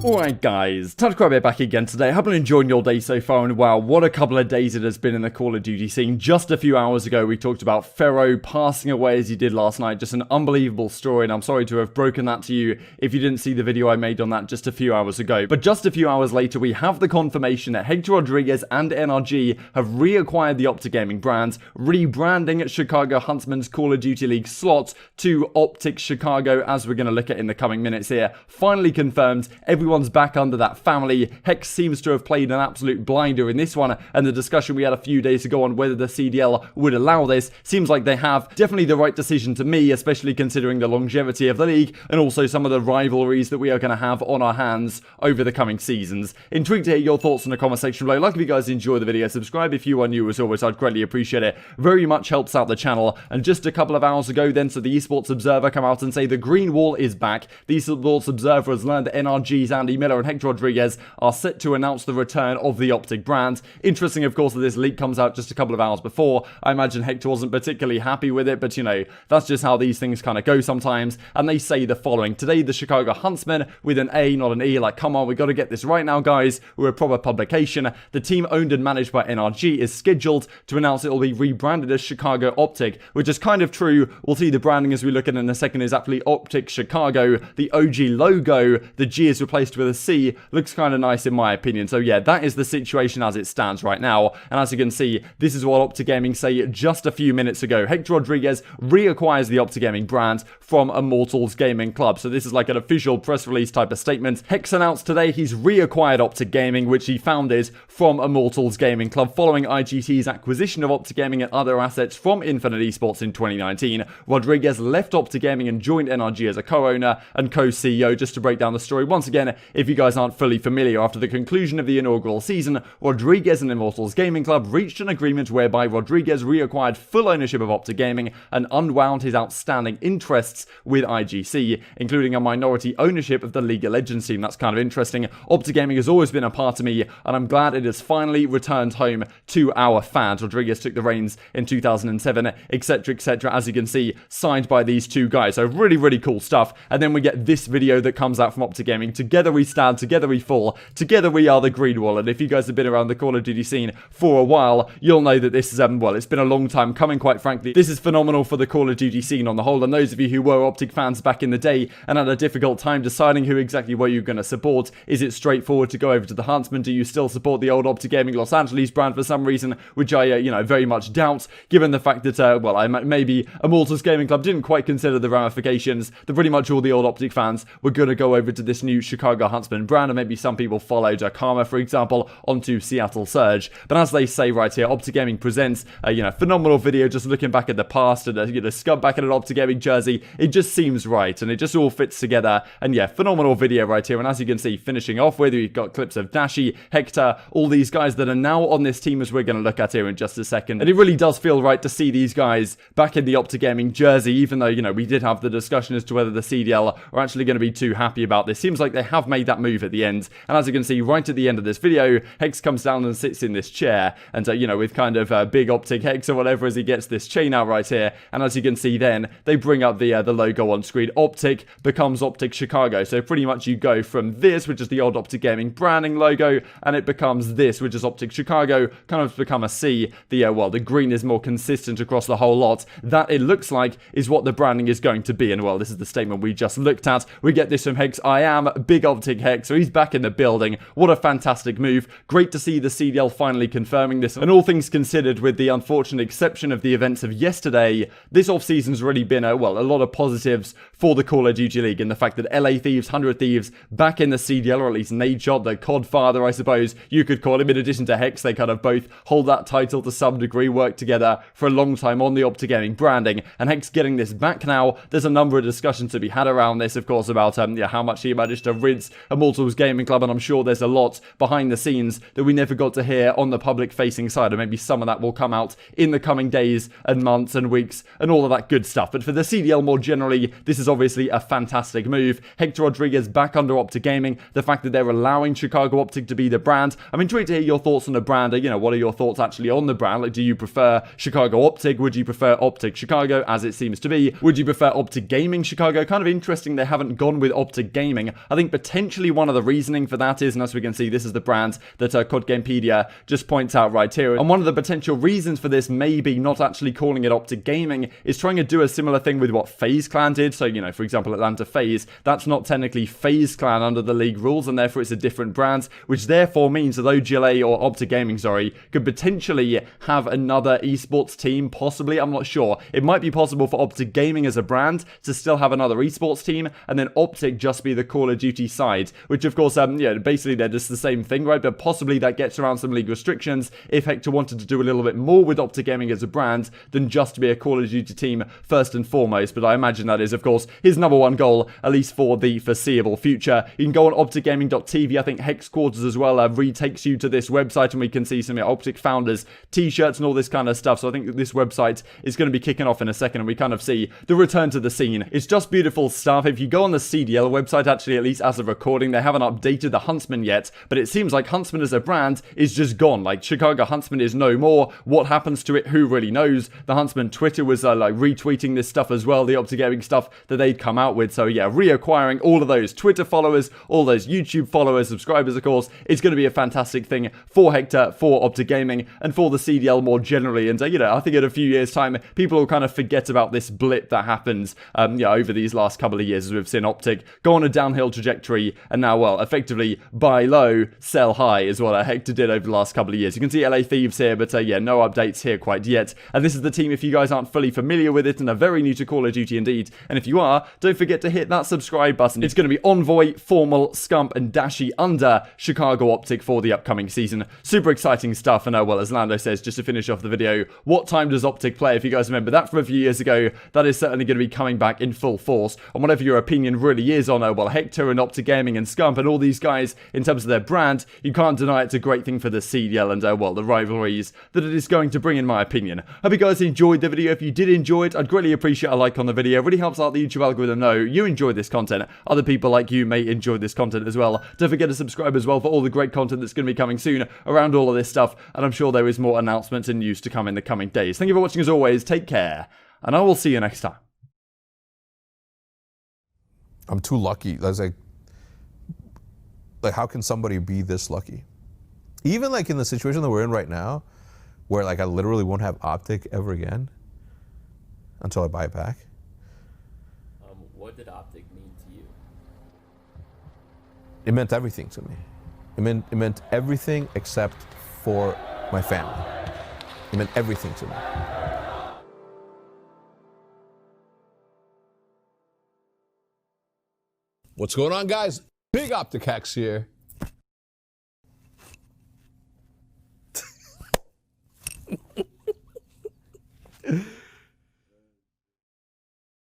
Alright guys, time to grab it back again today. Hope you're enjoying your day so far, and wow, what a couple of days it has been in the Call of Duty scene. Just a few hours ago we talked about Pharaoh passing away as he did last night. Just an unbelievable story, and I'm sorry to have broken that to you if you didn't see the video I made on that just a few hours ago. But just a few hours later we have the confirmation that Hector Rodriguez and NRG have reacquired the Optic Gaming brand, rebranding Chicago Huntsmen's Call of Duty League slots to Optic Chicago, as we're going to look at in the coming minutes here. Finally confirmed, everyone's back under that family. Hex seems to have played an absolute blinder in this one, and the discussion we had a few days ago on whether the CDL would allow this seems like they have. Definitely the right decision to me, especially considering the longevity of the league and also some of the rivalries that we are going to have on our hands over the coming seasons. Intrigued to hear your thoughts in the comment section below. Like if you guys enjoy the video, subscribe if you are new as always, I'd greatly appreciate it. Very much helps out the channel. And just a couple of hours ago then, so the Esports Observer come out and say the Greenwall is back. The Esports Observer has learned that NRG's Andy Miller and Hector Rodriguez are set to announce the return of the Optic brand. Interesting, of course, that this leak comes out just a couple of hours before. I imagine Hector wasn't particularly happy with it, but you know, that's just how these things kind of go sometimes. And they say the following: today, the Chicago Huntsmen, with an A, not an E, like, come on, we got to get this right now, guys. We're a proper publication. The team owned and managed by NRG is scheduled to announce it will be rebranded as Chicago Optic, which is kind of true. We'll see the branding as we look at it in a second is actually Optic Chicago. The OG logo, the G is replaced with a C, looks kind of nice in my opinion. So yeah, that is the situation as it stands right now. And as you can see, this is what Optic Gaming say just a few minutes ago. Hector Rodriguez reacquires the Optic Gaming brand from Immortals Gaming Club. So this is like an official press release type of statement. Hex announced today he's reacquired Optic Gaming, which he founded from Immortals Gaming Club following IGT's acquisition of Optic Gaming and other assets from Infinite Esports in 2019. Rodriguez left Optic Gaming and joined NRG as a co-owner and co-CEO. Just to break down the story once again, if you guys aren't fully familiar, after the conclusion of the inaugural season, Rodriguez and Immortals Gaming Club reached an agreement whereby Rodriguez reacquired full ownership of Optic Gaming and unwound his outstanding interests with IGC, including a minority ownership of the League of Legends team. That's kind of interesting. Optic Gaming has always been a part of me, and I'm glad it has finally returned home to our fans. Rodriguez took the reins in 2007, etc., etc., as you can see, signed by these two guys. So really, really cool stuff. And then we get this video that comes out from Optic Gaming. Together we stand, together we fall, together we are the Greenwall. And if you guys have been around the Call of Duty scene for a while, you'll know that this is, well, it's been a long time coming, quite frankly. This is phenomenal for the Call of Duty scene on the whole, and those of you who were Optic fans back in the day and had a difficult time deciding who exactly were you going to support. Is it straightforward to go over to the Huntsmen? Do you still support the old Optic Gaming Los Angeles brand for some reason, which I, very much doubt, given the fact that, well, maybe Immortals Gaming Club didn't quite consider the ramifications, that pretty much all the old Optic fans were going to go over to this new Chicago Huntsmen brand, and maybe some people followed Karma, for example, onto Seattle Surge. But as they say right here, Optic Gaming presents a, phenomenal video just looking back at the past and, Scump back in an Optic Gaming jersey. It just seems right, and it just all fits together. And yeah, phenomenal video right here. And as you can see, finishing off with, we've got clips of Dashy, Hector, all these guys that are now on this team as we're going to look at here in just a second. And it really does feel right to see these guys back in the Optic Gaming jersey, even though, we did have the discussion as to whether the CDL are actually going to be too happy about this. Seems like they have made that move at the end. And as you can see, right at the end of this video, Hex comes down and sits in this chair. And, with kind of big Optic Hex or whatever as he gets this chain out right here. And as you can see then, they bring up the logo on screen. Optic becomes Optic Chicago. So pretty much you go from this, which is the old Optic Gaming branding logo, and it becomes this, which is Optic Chicago, kind of become a C. The green is more consistent across the whole lot. That, it looks like, is what the branding is going to be. And well, this is the statement we just looked at. We get this from Hex. I am big Optic Hex, so he's back in the building. What a fantastic move. Great to see the CDL finally confirming this. And all things considered, with the unfortunate exception of the events of yesterday, this off-season's really been a lot of positives for the Call of Duty League, and the fact that LA Thieves, 100 Thieves, back in the CDL, or at least Nadeshot, the CoD father, I suppose you could call him, in addition to Hex, they kind of both hold that title to some degree, work together for a long time on the Optic Gaming branding, and Hex getting this back now. There's a number of discussions to be had around this, of course, about how much he managed to rinse Immortals Gaming Club, and I'm sure there's a lot behind the scenes that we never got to hear on the public-facing side, and maybe some of that will come out in the coming days and months and weeks and all of that good stuff. But for the CDL more generally, this is obviously a fantastic move. Hector Rodriguez back under Optic Gaming, the fact that they're allowing Chicago Optic to be the brand. I'm intrigued to hear your thoughts on the brand. What are your thoughts actually on the brand? Like, do you prefer Chicago Optic? Would you prefer Optic Chicago, as it seems to be? Would you prefer Optic Gaming Chicago? Kind of interesting they haven't gone with Optic Gaming. I think potentially potentially one of the reasoning for that is, and as we can see, this is the brand that CoD Gamepedia just points out right here. And one of the potential reasons for this may be not actually calling it Optic Gaming, is trying to do a similar thing with what FaZe Clan did. So, you know, for example, Atlanta FaZe, that's not technically FaZe Clan under the league rules, and therefore it's a different brand, which therefore means that OGLA or Optic Gaming, sorry, could potentially have another esports team, possibly, I'm not sure. It might be possible for Optic Gaming as a brand to still have another esports team, and then Optic just be the Call of Duty side, which of course, yeah, basically they're just the same thing, right? But possibly that gets around some league restrictions if Hector wanted to do a little bit more with Optic Gaming as a brand than just to be a Call of Duty team first and foremost. But I imagine that is, of course, his number one goal, at least for the foreseeable future. You can go on opticgaming.tv. I think Hex Quarters as well retakes you to this website, and we can see some Optic founders t-shirts and all this kind of stuff. So I think that this website is going to be kicking off in a second, and we kind of see the return to the scene. It's just beautiful stuff. If you go on the CDL website, actually, at least as of recording, they haven't updated the Huntsmen yet, but it seems like Huntsmen as a brand is just gone. Like, Chicago Huntsmen is no more. What happens to it? Who really knows? The Huntsmen Twitter was like retweeting this stuff as well, the Optic Gaming stuff that they'd come out with. So yeah, reacquiring all of those Twitter followers, all those YouTube followers, subscribers, of course, it's going to be a fantastic thing for Hector, for Optic Gaming, and for the CDL more generally. And you know, I think in a few years' time, people will kind of forget about this blip that happens, yeah, over these last couple of years, as we've seen Optic go on a downhill trajectory, and now, well, effectively buy low, sell high is what Hector did over the last couple of years. You can see LA Thieves here, but yeah, no updates here quite yet. And this is the team if you guys aren't fully familiar with it and are very new to Call of Duty indeed. And if you are, don't forget to hit that subscribe button. It's going to be Envoy, Formal, Scump, and Dashy under Chicago Optic for the upcoming season. Super exciting stuff. And well, as Lando says, just to finish off the video, what time does Optic play? If you guys remember that from a few years ago, that is certainly going to be coming back in full force. And whatever your opinion really is on, well, Hector and Optic Gaming and Scump and all these guys in terms of their brand, you can't deny it's a great thing for the CDL and, well, the rivalries that it is going to bring, in my opinion. Hope you guys enjoyed the video. If you did enjoy it, I'd greatly appreciate a like on the video. It really helps out the YouTube algorithm know you enjoy this content. Other people like you may enjoy this content as well. Don't forget to subscribe as well for all the great content that's going to be coming soon around all of this stuff, and I'm sure there is more announcements and news to come in the coming days. Thank you for watching as always. Take care, and I will see you next time. I'm too lucky. I was like how can somebody be this lucky? Even like in the situation that we're in right now, where like I literally won't have Optic ever again until I buy it back. What did Optic mean to you? It meant everything to me. It meant everything except for my family. It meant everything to me. What's going on, guys? Big Optic Hacks here.